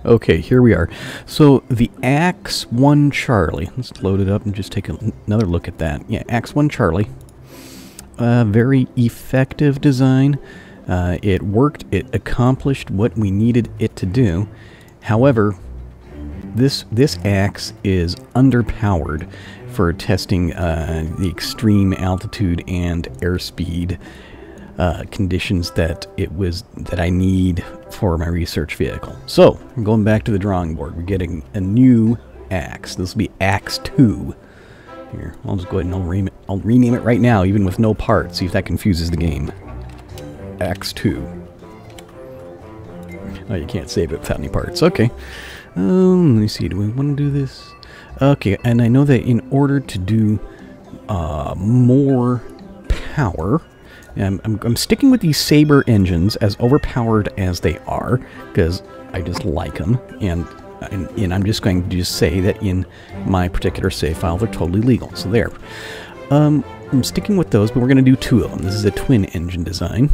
Okay, here we are. So the AX-1 Charlie. Let's load it up and just take another look at that. Yeah, AX-1 Charlie. Very effective design. It worked. It accomplished what we needed it to do. However, this axe is underpowered for testing the extreme altitude and airspeed conditions that I need for my research vehicle. So I'm going back to the drawing board. We're getting a new axe. This will be AX-2. Here, I'll just go ahead and I'll rename it right now, even with no parts. See if that confuses the game. AX-2. Oh, you can't save it without any parts. Okay. Let me see. Do we want to do this? Okay, and I know that in order to do more power, I'm sticking with these Saber engines, as overpowered as they are, because I just like them, and I'm just going to say that in my particular save file they're totally legal. So there. I'm sticking with those, but we're going to do two of them. This is a twin engine design.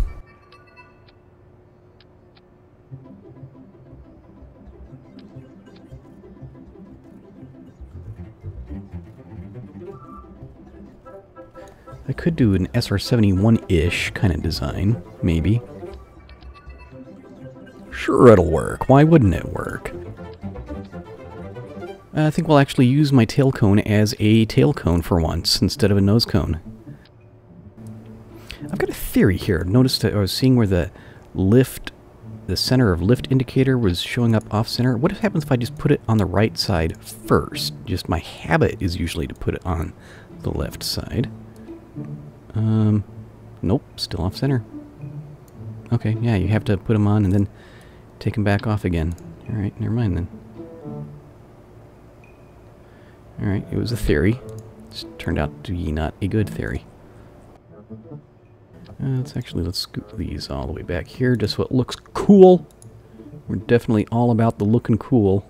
I could do an SR-71-ish kind of design, maybe. Sure, it'll work. Why wouldn't it work? I think we'll actually use my tail cone as a tail cone for once, instead of a nose cone. I've got a theory here. Notice that I was seeing where the center of lift indicator was showing up off-center. What happens if I just put it on the right side first? Just my habit is usually to put it on the left side. Nope, still off center. Okay, yeah, you have to put them on and then take them back off again. Alright, never mind then. Alright, it was a theory. It turned out to be not a good theory. Let's scoot these all the way back here just so it looks cool. We're definitely all about the looking cool.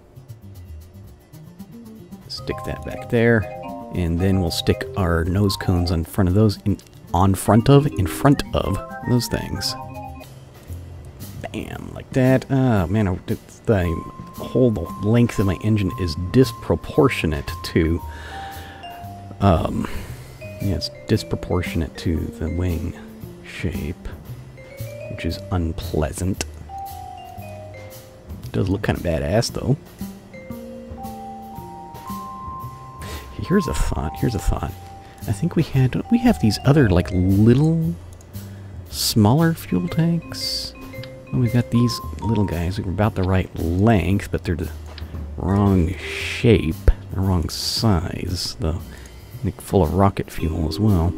Stick that back there. And then we'll stick our nose cones in front of those, in front of those things. Bam, like that. Oh man, the whole length of my engine is disproportionate to, yeah, it's disproportionate to the wing shape, which is unpleasant. It does look kind of badass though. Here's a thought. I think don't we have these other, like, little, smaller fuel tanks? Oh, we've got these little guys. They're about the right length, but they're the wrong shape, the wrong size, though. I think full of rocket fuel as well.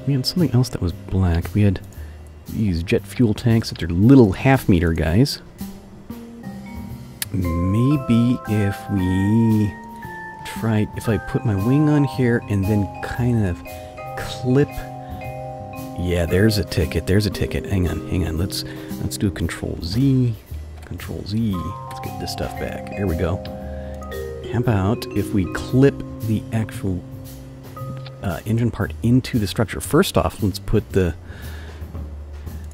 We had something else that was black. We had these jet fuel tanks that are little half-meter guys. Maybe if I put my wing on here and then kind of clip. Yeah, there's a ticket. Hang on. Let's do Control Z. Let's get this stuff back. Here we go. How about if we clip the actual engine part into the structure? First off, let's put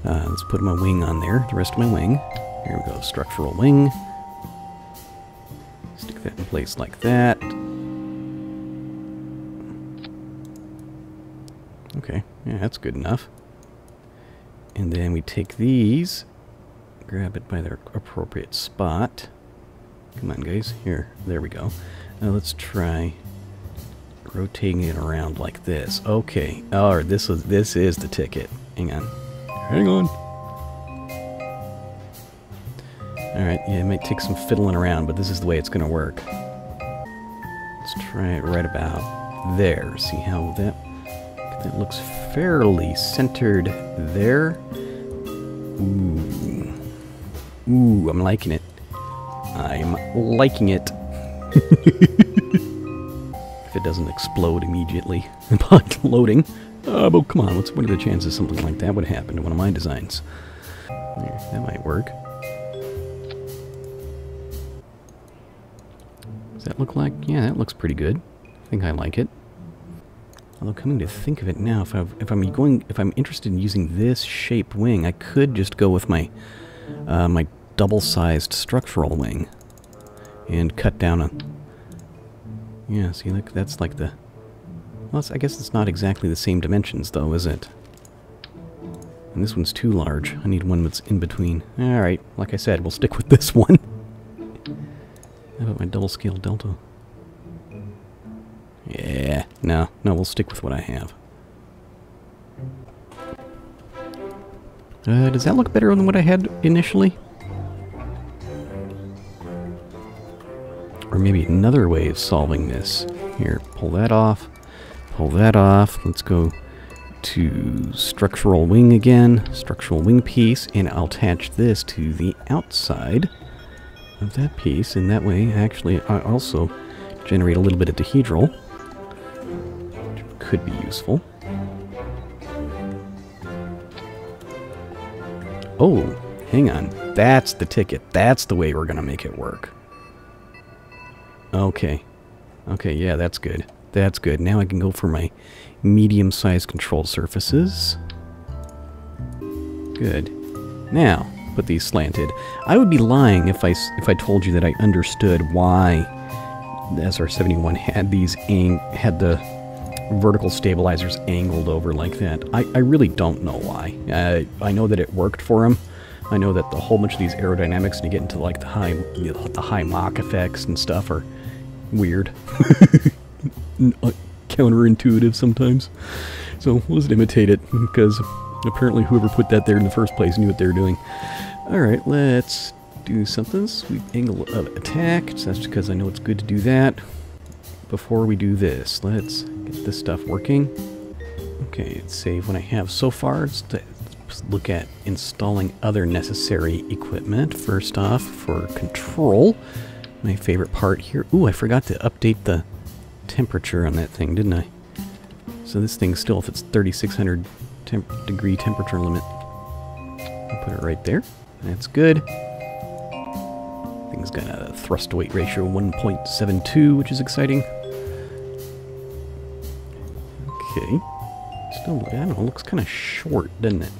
my wing on there. The rest of my wing. Here we go. Structural wing. Stick that in place like that. Okay, yeah, that's good enough. And then we take these, grab it by their appropriate spot. Come on, guys. Here, there we go. Now let's try rotating it around like this. Okay. Oh, this is the ticket. Hang on. Alright, yeah, it might take some fiddling around, but this is the way it's going to work. Let's try it right about there. See how that looks fairly centered there. Ooh, I'm liking it. I'm liking it. If it doesn't explode immediately upon loading. But come on, what are the chances something like that would happen to one of my designs? There, that might work. Does that look like? Yeah, that looks pretty good. I think I like it. Although coming to think of it now, if I'm interested in using this shaped wing, I could just go with my my double-sized structural wing and cut down a... Yeah, see, look, that's like the... Well, I guess it's not exactly the same dimensions, though, is it? And this one's too large. I need one that's in between. Alright, like I said, we'll stick with this one. How about my double-scale delta? Yeah, no, we'll stick with what I have. Does that look better than what I had initially? Or maybe another way of solving this. Here, pull that off. Pull that off. Let's go to structural wing again. Structural wing piece. And I'll attach this to the outside of that piece. And that way, actually, I also generate a little bit of dihedral. Which could be useful. Oh, hang on. That's the ticket. That's the way we're going to make it work. Okay. Okay, yeah, that's good. That's good. Now I can go for my medium-sized control surfaces. Good. Now, put these slanted. I would be lying if I told you that I understood why the SR-71 had had the vertical stabilizers angled over like that. I really don't know why. I know that it worked for him. I know that the whole bunch of these aerodynamics, and you get into like the high Mach effects and stuff, are weird. Counterintuitive sometimes. So we'll just imitate it, because apparently whoever put that there in the first place knew what they were doing. Alright, let's do something. Sweep angle of attack. So that's because I know it's good to do that. Before we do this, let's get this stuff working. Okay, let's save what I have so far. Let's look at installing other necessary equipment. First off, for control, my favorite part here. Ooh, I forgot to update the temperature on that thing, didn't I? So this thing's still, if it's 3600 degree temperature limit, I'll put it right there. That's good. Thing's got a thrust to weight ratio of 1.72, which is exciting. Okay. Still, I don't know, looks kind of short, doesn't it?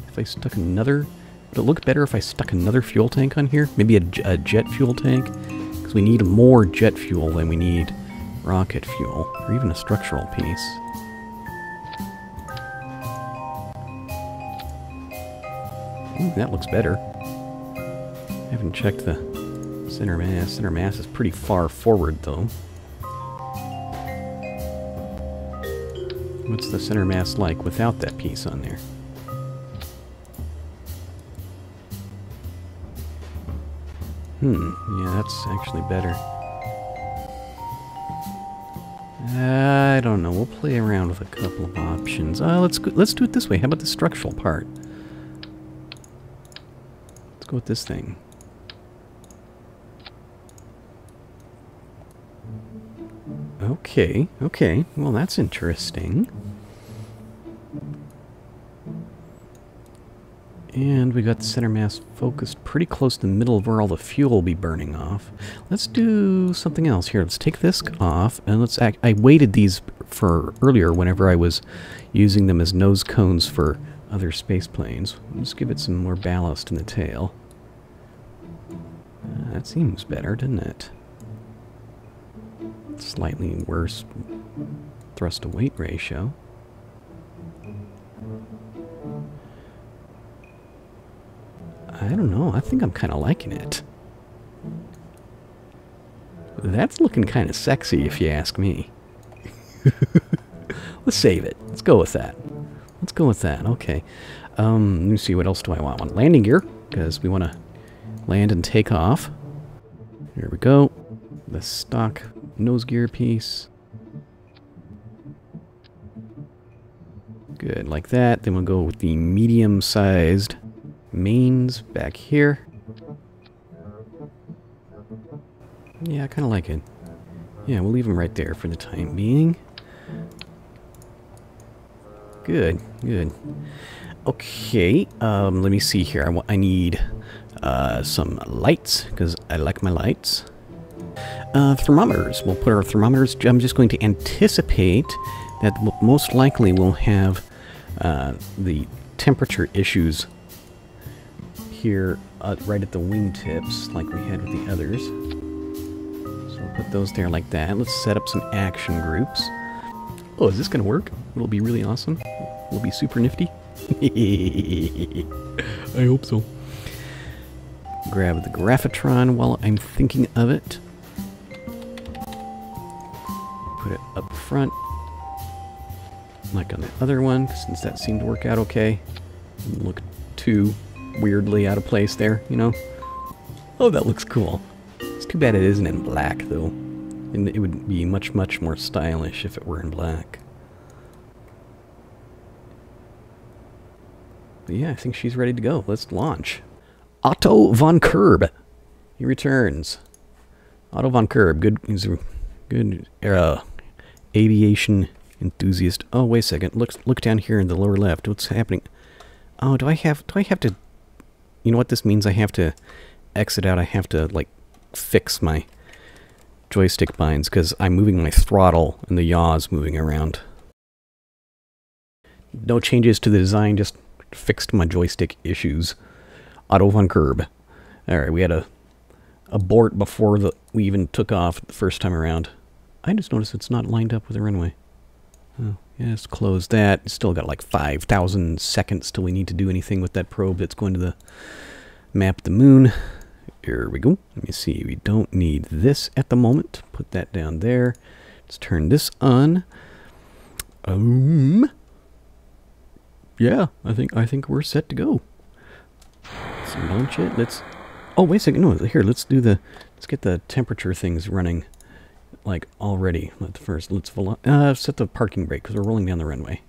If I stuck another... Would it look better if I stuck another fuel tank on here? Maybe a jet fuel tank? Because we need more jet fuel than we need rocket fuel, or even a structural piece. Ooh, that looks better. I haven't checked the center mass. Center mass is pretty far forward, though. What's the center mass like without that piece on there? Yeah, that's actually better. I don't know. We'll play around with a couple of options. Let's do it this way. How about the structural part? Let's go with this thing. Okay, okay. Well, that's interesting. And we got the center mass focused pretty close to the middle of where all the fuel will be burning off. Let's do something else here. Let's take this off, and let's act... I weighted these for earlier whenever I was using them as nose cones for other space planes. Let's give it some more ballast in the tail. That seems better, doesn't it? Slightly worse thrust to weight ratio. I don't know. I think I'm kind of liking it. That's looking kind of sexy, if you ask me. Let's save it. Let's go with that. Let's go with that. Okay. Let me see. What else do I want? I want landing gear, because we want to land and take off. Here we go. The stock nose gear piece. Good, like that. Then we'll go with the medium-sized mains back here. Yeah, I kind of like it. Yeah, we'll leave them right there for the time being. Good, good. Okay, let me see here. I need some lights, because I like my lights. Thermometers. We'll put our thermometers... I'm just going to anticipate that most likely we'll have the temperature issues here right at the wingtips like we had with the others. So we'll put those there like that. Let's set up some action groups. Oh, is this going to work? It'll be really awesome. It'll be super nifty. I hope so. Grab the graphitron while I'm thinking of it. Put it up front. Like on the other one, since that seemed to work out okay. Didn't look too weirdly out of place there, you know? Oh, that looks cool. It's too bad it isn't in black, though. And it would be much, much more stylish if it were in black. But yeah, I think she's ready to go. Let's launch. Otto von Kerb. He returns. Otto von Kerb. He's a good aviation enthusiast. Oh, wait a second. Look down here in the lower left. What's happening? Oh, do I have to... You know what this means? I have to exit out. I have to, like, fix my joystick binds because I'm moving my throttle and the yaw's moving around. No changes to the design, just fixed my joystick issues. Otto von Kerb. Alright, we had a abort before we even took off the first time around. I just noticed it's not lined up with the runway. Oh, yeah, let's close that. Still got like 5,000 seconds till we need to do anything with that probe that's going to the map the moon. Here we go. Let me see. We don't need this at the moment. Put that down there. Let's turn this on. Yeah, I think we're set to go. So launch it. Let's. Oh, wait a second. No, here. Let's get the temperature things running. Like already. Let's set the parking brake because we're rolling down the runway.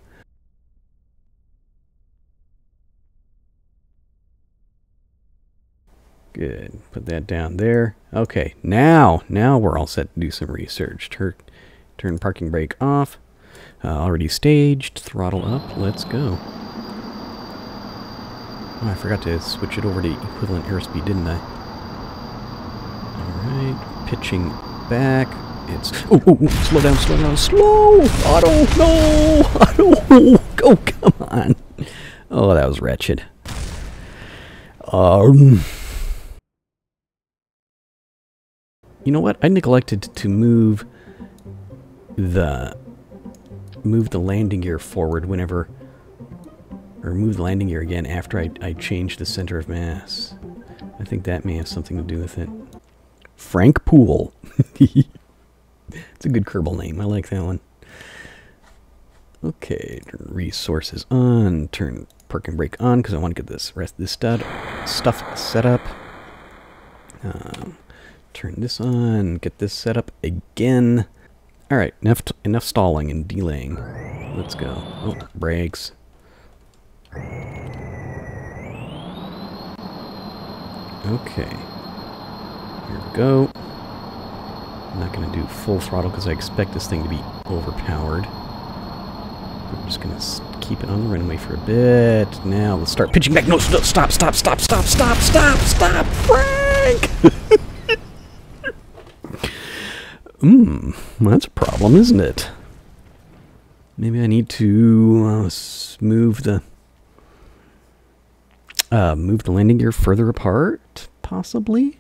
Good. Put that down there. Okay. Now we're all set to do some research. Turn parking brake off. Already staged. Throttle up. Let's go. Oh, I forgot to switch it over to equivalent airspeed, didn't I? Alright. Pitching back. It's... Oh, slow down. Slow! Otto, no! Otto! Oh, come on. Oh, that was wretched. You know what? I neglected to move the landing gear forward whenever... Or move the landing gear again after I changed the center of mass. I think that may have something to do with it. Frank Poole. It's a good Kerbal name. I like that one. Okay, resources on. Turn parking brake on because I want to get this rest of this stuff set up. Turn this on. Get this set up again. All right, enough stalling and delaying. Let's go. Oh, brakes. Okay. Here we go. I'm not going to do full throttle because I expect this thing to be overpowered. I'm just going to keep it on the runway for a bit. Now let's start pitching back. No, stop, Frank! That's a problem, isn't it? Maybe I need to move the landing gear further apart, possibly?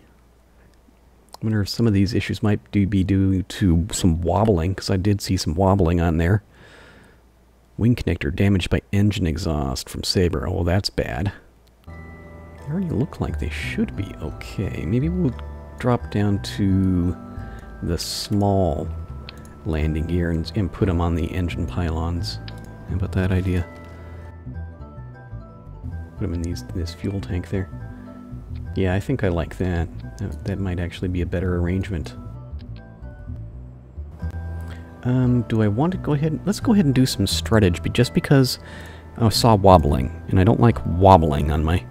I wonder if some of these issues might be due to some wobbling, because I did see some wobbling on there. Wing connector damaged by engine exhaust from Sabre. Oh, that's bad. They already look like they should be okay. Maybe we'll drop down to the small landing gear and put them on the engine pylons. How about that idea? Put them in this fuel tank there. Yeah, I think I like that. That might actually be a better arrangement. Do I want to go ahead? Let's go ahead and do some struttage, but just because I saw wobbling, and I don't like wobbling on my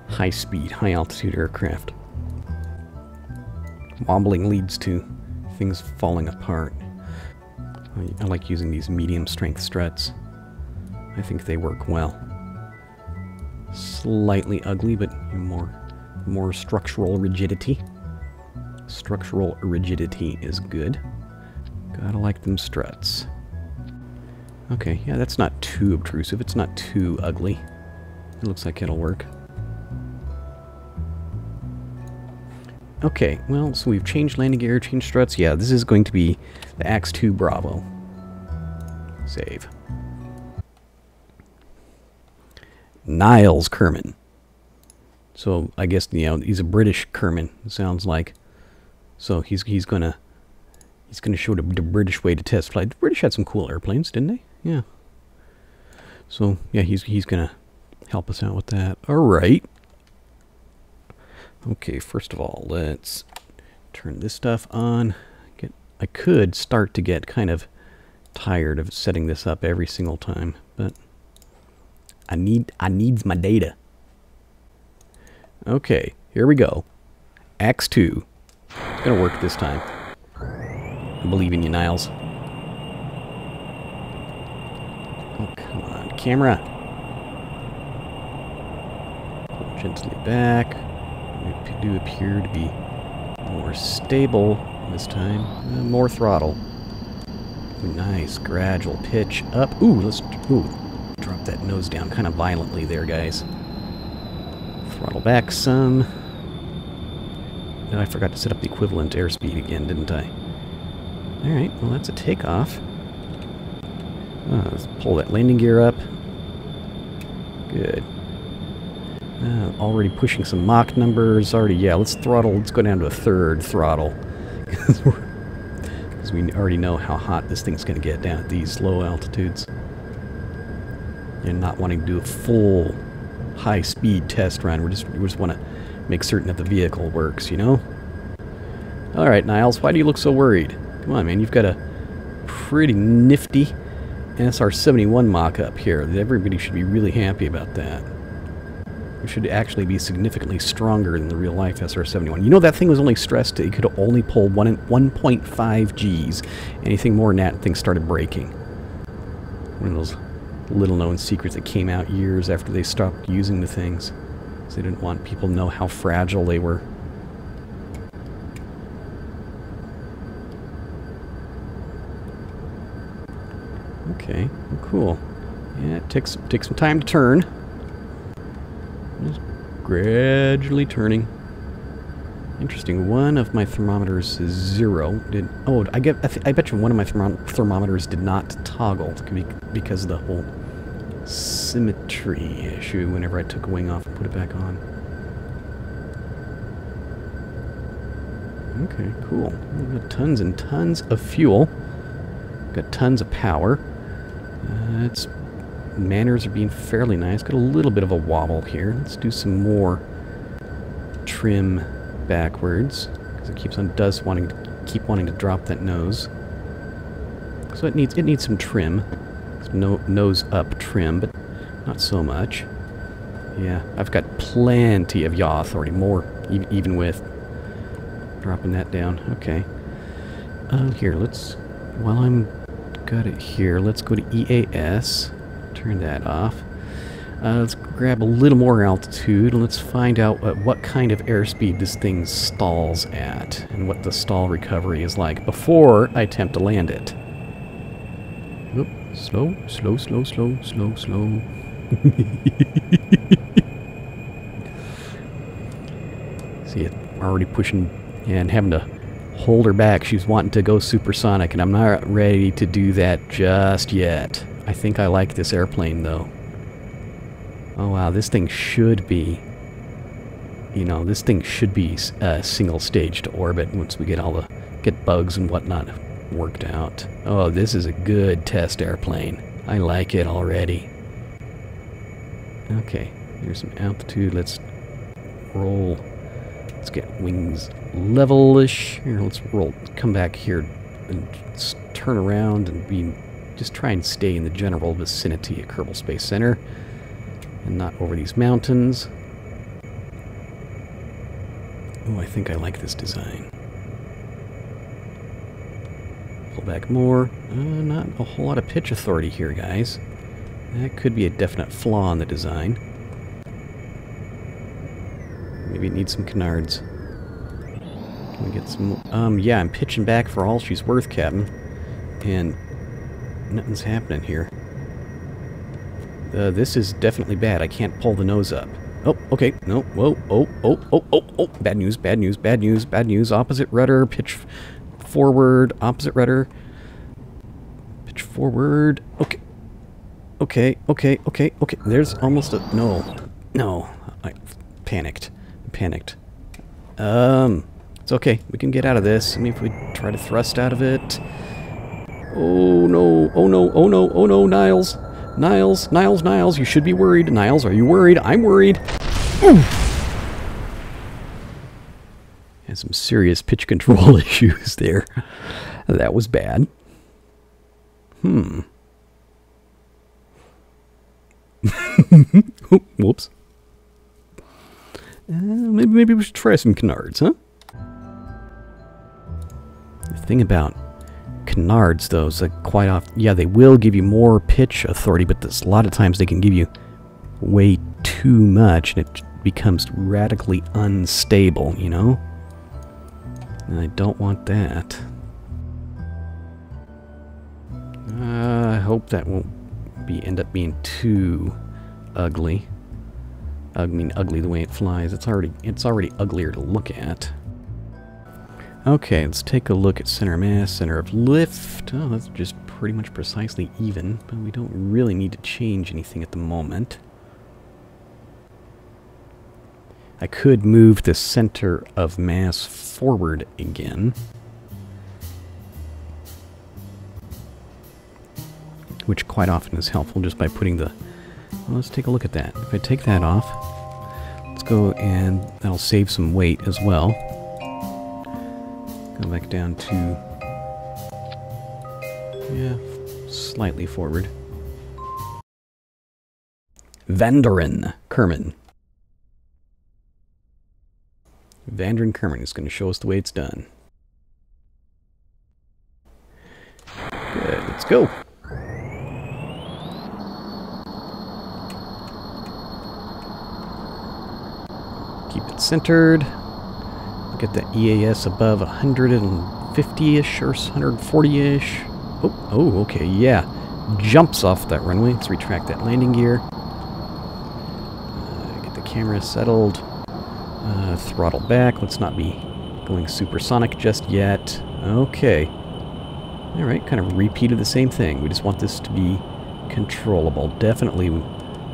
high-speed, high-altitude aircraft. Wobbling leads to things falling apart. I like using these medium-strength struts. I think they work well. Slightly ugly, but more structural rigidity. Structural rigidity is good. Gotta like them struts. Okay, yeah, that's not too obtrusive. It's not too ugly. It looks like it'll work. Okay, well, so we've changed landing gear, changed struts. Yeah, this is going to be the AX-2 Bravo. Save. Niles Kerman. So I guess, you know, he's a British Kerman, it sounds like. So he's gonna show the British way to test flight. The British had some cool airplanes, didn't they? Yeah. So yeah, he's gonna help us out with that. All right. Okay, first of all, let's turn this stuff on. I could start to get kind of tired of setting this up every single time, but I needs my data. Okay, here we go. AX-2. It's gonna work this time. I believe in you, Niles. Oh, come on, camera. Pull gently back. We do appear to be more stable this time. More throttle. Nice, gradual pitch up. Ooh, let's drop that nose down kind of violently there, guys. Throttle back some. Oh, I forgot to set up the equivalent airspeed again, didn't I? Alright, well that's a takeoff. Let's pull that landing gear up. Good. Already pushing some Mach numbers. Already, yeah, let's go down to a third throttle. Because we already know how hot this thing's going to get down at these low altitudes. And not wanting to do a full high-speed test run. We just want to make certain that the vehicle works, you know? Alright, Niles, why do you look so worried? Come on, man, you've got a pretty nifty SR-71 mock-up here. Everybody should be really happy about that. It should actually be significantly stronger than the real-life SR-71. You know, that thing was only stressed to, it could only pull 1.5 Gs. Anything more than that, things started breaking. One of those little-known secrets that came out years after they stopped using the things. Because they didn't want people to know how fragile they were. Okay, well, cool. Yeah, it takes some time to turn. Just gradually turning. Interesting. One of my thermometers is 0. I bet you one of my thermometers did not toggle because of the whole symmetry issue whenever I took a wing off and put it back on. Okay, cool. We've got tons and tons of fuel. Got tons of power. Manners are being fairly nice. Got a little bit of a wobble here. Let's do some more trim backwards because it does keep wanting to drop that nose. So it needs some trim. Nose up trim, but not so much. Yeah, I've got plenty of yaw authority, more even with dropping that down. Okay. Here, while I'm got it here, let's go to EAS. Turn that off. Let's grab a little more altitude and let's find out what kind of airspeed this thing stalls at and what the stall recovery is like before I attempt to land it. Oop, slow. See it already pushing and having to hold her back. She's wanting to go supersonic and I'm not ready to do that just yet. I think I like this airplane though. Oh wow, this thing should be, this thing should be single stage to orbit once we get bugs and whatnot worked out. Oh, this is a good test airplane. I like it already. Okay, here's some altitude. Let's roll. Let's get wings level-ish. Here, let's roll. Come back here and turn around and just try and stay in the general vicinity of Kerbal Space Center and not over these mountains. Oh, I think I like this design. Pull back more. Not a whole lot of pitch authority here, guys. That could be a definite flaw in the design. Maybe it needs some canards. Can we get some... yeah, I'm pitching back for all she's worth, Captain. And nothing's happening here. This is definitely bad. I can't pull the nose up. Oh, okay. No. Whoa. Oh, oh, oh, oh, oh. Bad news, bad news, bad news, bad news. Opposite rudder. Pitch forward. Opposite rudder. Pitch forward. Okay. Okay, okay, okay, okay. There's almost a... No. No. I panicked. Panicked. It's okay. We can get out of this. I mean, if we try to thrust out of it... Oh, no. Oh, no. Oh, no. Oh, no, Niles. Niles, Niles, Niles, you should be worried. Niles, are you worried? I'm worried. Ooh. Had some serious pitch control issues there. That was bad. Whoops. Maybe we should try some canards, huh? The thing about canards, though, is like quite often, yeah, they will give you more pitch authority, but a lot of times they can give you way too much, and it becomes radically unstable, you know? And I don't want that. I hope that won't end up being too ugly. I mean, ugly the way it flies. It's already uglier to look at. Okay, let's take a look at center of mass, center of lift. Oh, that's just pretty much precisely even, but we don't really need to change anything at the moment. I could move the center of mass forward again, which quite often is helpful just by putting the... Well, let's take a look at that. If I take that off, let's go, and that'll save some weight as well. Go back down to, yeah, slightly forward. Vanderen Kerman. Vanderen Kerman is going to show us the way it's done. Good, let's go. Keep it centered. Get the EAS above 150-ish or 140-ish. Oh, okay, yeah. Jumps off that runway. Let's retract that landing gear. Get the camera settled. Throttle back. Let's not be going supersonic just yet. Okay. Alright, kind of repeated the same thing. We just want this to be controllable. Definitely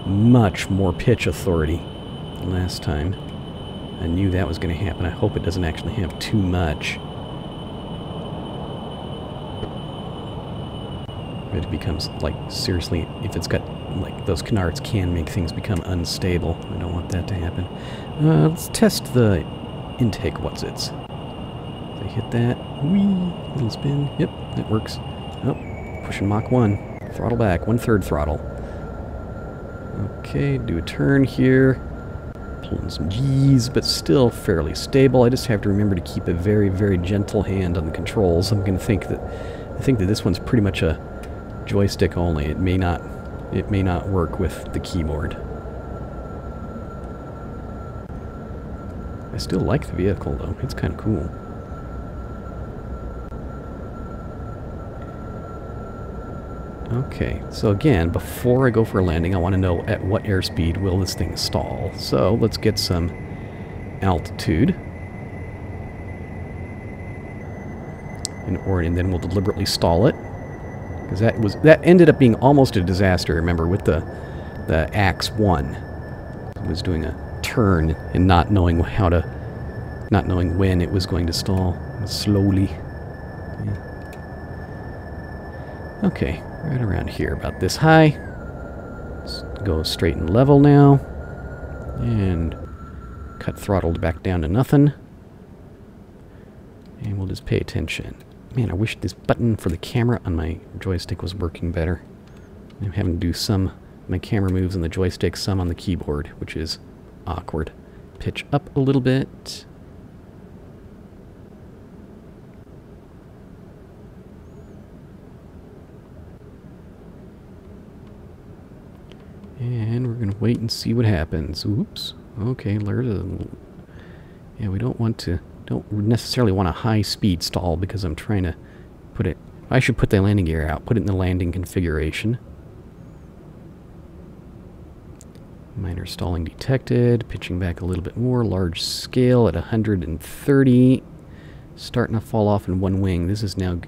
much more pitch authority than last time. I knew that was going to happen. I hope it doesn't actually have too much. It becomes, like, seriously, if it's got, like, those canards can make things become unstable. I don't want that to happen. Let's test the intake what's-its. If I hit that, whee, little spin. Yep, that works. Oh, pushing Mach 1. Throttle back, 1/3 throttle. Okay, do a turn here. Pulling some G's, but still fairly stable. I just have to remember to keep a very, very gentle hand on the controls. I'm going to think that this one's pretty much a joystick only. It may not work with the keyboard. I still like the vehicle though. It's kind of cool. Okay, so again, before I go for a landing, I want to know at what airspeed will this thing stall. So let's get some altitude. And then we'll deliberately stall it. Because that ended up being almost a disaster, remember, with the AX-1. It was doing a turn and not knowing when it was going to stall. Slowly. Yeah. Okay. Right around here, about this high. Let's go straight and level now. And cut throttle back down to nothing. And we'll just pay attention. Man, I wish this button for the camera on my joystick was working better. I'm having to do some my camera moves on the joystick, some on the keyboard, which is awkward. Pitch up a little bit. And we're going to wait and see what happens. Oops. Okay, yeah, we don't necessarily want a high-speed stall because I'm trying to put it... I should put the landing gear out, put it in the landing configuration. Minor stalling detected. Pitching back a little bit more. Large scale at 130. Starting to fall off in one wing. This is now...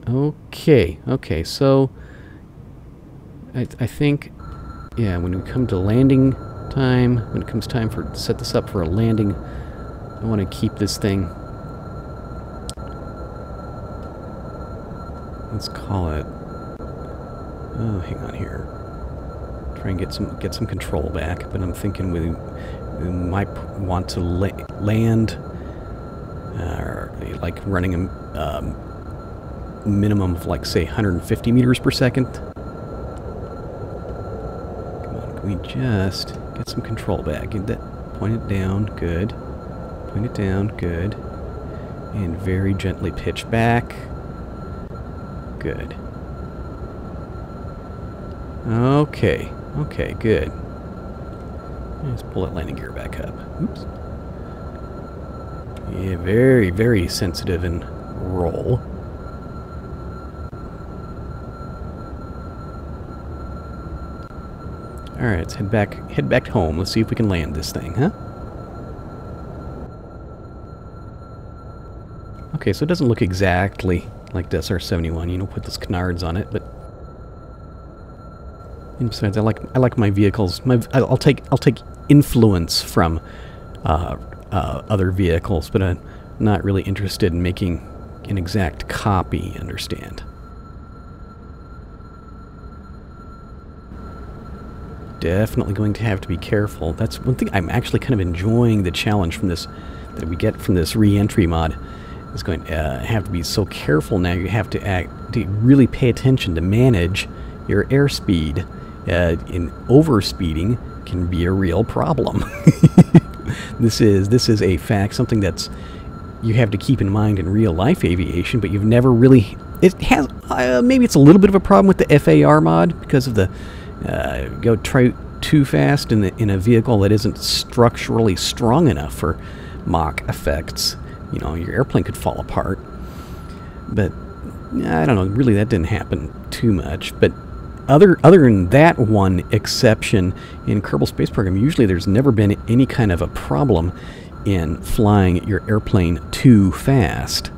okay, so... I think... Yeah, when we come to landing time, when it comes time to set this up for a landing, I want to keep this thing... Let's call it... Oh, hang on here. Try and get some control back, but I'm thinking we might want to land like running a minimum of, like, say 150 meters per second. Come on, can we just get some control back? Get that, point it down, good. Point it down, good. And very gently pitch back. Good. Okay, good. Let's pull that landing gear back up. Oops. Yeah, very, very sensitive and roll. Alright, let's head back home. Let's see if we can land this thing, huh? Okay, so it doesn't look exactly like the SR-71, you know, put those canards on it, but... And besides, I like my vehicles. I'll take influence from other vehicles, but I'm not really interested in making an exact copy, understand? Definitely going to have to be careful. That's one thing I'm actually kind of enjoying the challenge from this, that we get from this re-entry mod. It's going to have to be so careful now. You have to really pay attention to manage your airspeed. In overspeeding can be a real problem. This is a fact, something that's you have to keep in mind in real life aviation, but you've never really. It has maybe it's a little bit of a problem with the FAR mod because of the go too fast in a vehicle that isn't structurally strong enough for Mach effects. You know, your airplane could fall apart. But I don't know. Really, that didn't happen too much. But other than that one exception in Kerbal Space Program, usually there's never been any kind of a problem in flying your airplane too fast.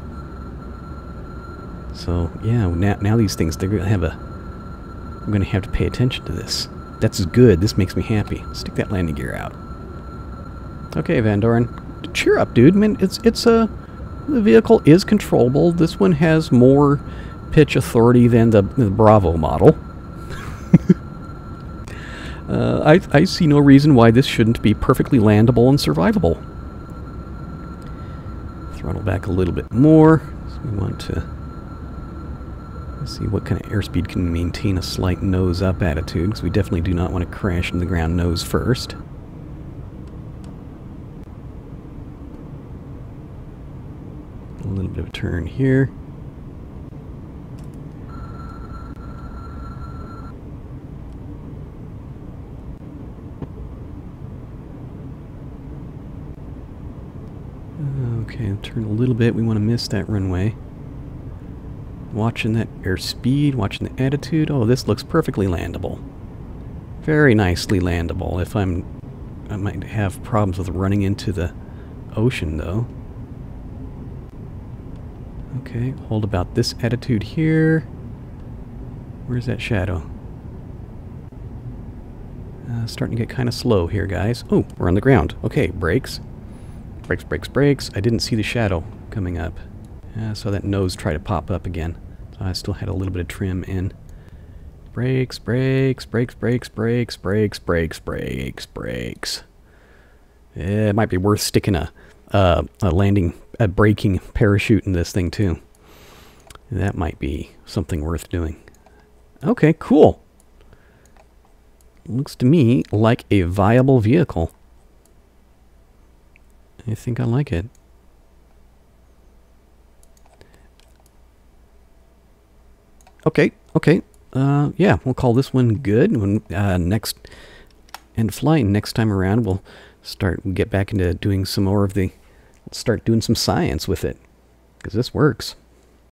So yeah, now these things, they're gonna have I'm gonna have to pay attention to this. That's good. This makes me happy. Stick that landing gear out. Okay, Van Doren, cheer up, dude. I mean, the vehicle is controllable. This one has more pitch authority than the Bravo model. I see no reason why this shouldn't be perfectly landable and survivable. Throttle back a little bit more. So we want to see what kind of airspeed can maintain a slight nose-up attitude, because we definitely do not want to crash into the ground nose first. A little bit of a turn here. Okay, turn a little bit. We want to miss that runway. Watching that airspeed, watching the attitude. Oh, this looks perfectly landable. Very nicely landable. I might have problems with running into the ocean, though. Okay, hold about this attitude here. Where's that shadow? Starting to get kind of slow here, guys. Oh, we're on the ground. Okay, brakes. Brakes, brakes, brakes. I didn't see the shadow coming up. So that nose tried to pop up again. I still had a little bit of trim in. Brakes, brakes, brakes, brakes, brakes, brakes, brakes, brakes, brakes. Yeah, it might be worth sticking a braking parachute in this thing too. That might be something worth doing. Okay, cool. Looks to me like a viable vehicle. I think I like it. Okay. Yeah, we'll call this one good. When next end flight, next time around, we'll get back into doing some more of start doing some science with it, because this works.